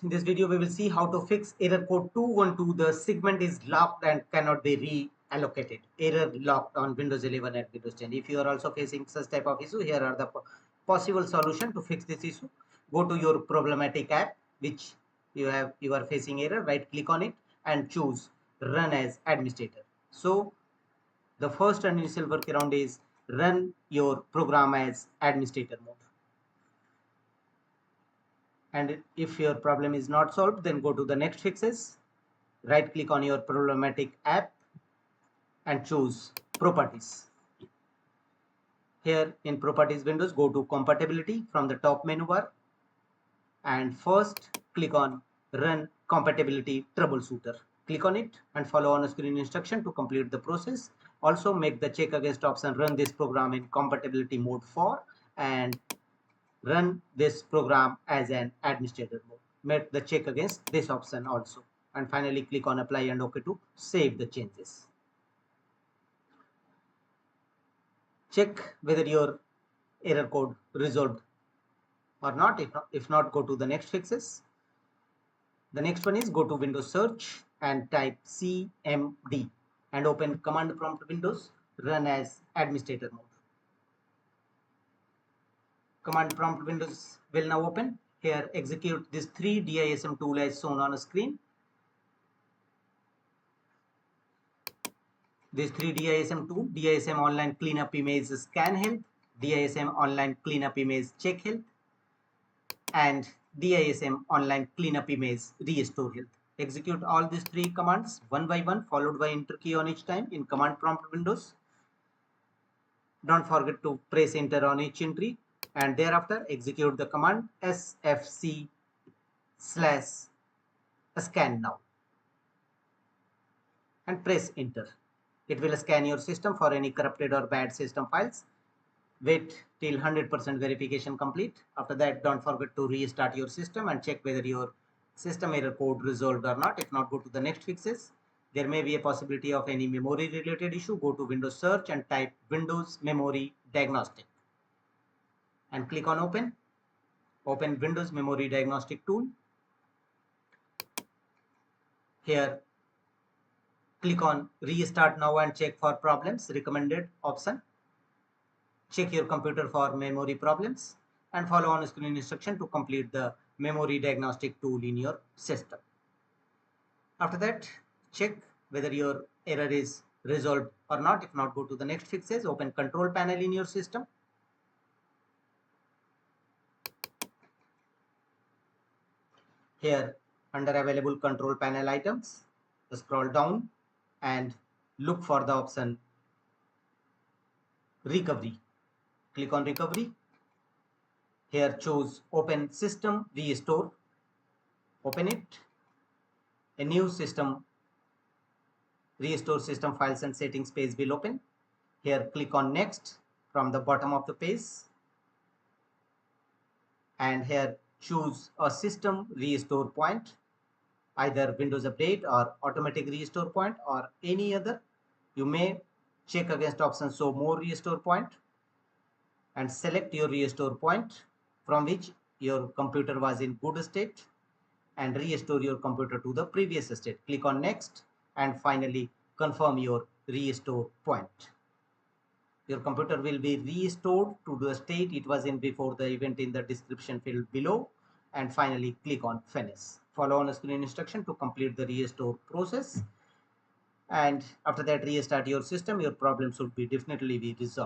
in this video we will see how to fix error code 212. The segment is locked and cannot be reallocated. Error locked on Windows 11 and Windows 10. If you are also facing such type of issue, here are the possible solution to fix this issue. Go to your problematic app which you are facing error. Right click on it and choose run as administrator. So the first and initial workaround is run your program as administrator mode. And if your problem is not solved, then go to the next fixes. Right click on your problematic app and choose properties. Here in properties windows, go to compatibility from the top menu bar and first click on run compatibility troubleshooter. Click on it and follow on screen instruction to complete the process. Also make the check against option run this program in compatibility mode for and run this program as an administrator mode. Make the check against this option also. And finally click on apply and OK to save the changes. Check whether your error code resolved or not. If not, go to the next fixes. The next one is go to Windows search and type CMD and open command prompt Windows, run as administrator mode. Command prompt windows will now open. Here execute this 3 DISM tool as shown on a screen. This 3 DISM tool, DISM online cleanup image scan health, DISM online cleanup image check health, and DISM online cleanup image restore health. Execute all these 3 commands one by one, followed by enter key on each time in command prompt windows. Don't forget to press enter on each entry. And thereafter execute the command sfc/scan now and press enter. It will scan your system for any corrupted or bad system files. Wait till 100% verification complete. After that, don't forget to restart your system and check whether your system error code resolved or not. If not, go to the next fixes. There may be a possibility of any memory related issue. Go to Windows search and type Windows memory diagnostic and click on open. Open Windows memory diagnostic tool. Here click on restart now and check for problems recommended option. Check your computer for memory problems and follow on screen instruction to complete the memory diagnostic tool in your system. After that, check whether your error is resolved or not. If not, go to the next fixes. Open control panel in your system. Here under available control panel items, scroll down and look for the option recovery. Click on recovery. Here choose open system restore. Open it. A new system restore system files and settings page will open. Here click on next from the bottom of the page and here choose a system restore point, either Windows Update or automatic restore point or any other. You may check against option show more restore point and select your restore point from which your computer was in good state and restore your computer to the previous state. Click on next and finally confirm your restore point. Your computer will be restored to the state it was in before the event in the description field below. And finally click on finish. Follow on screen instruction to complete the restore process. And after that, restart your system. Your problem should be definitely be resolved.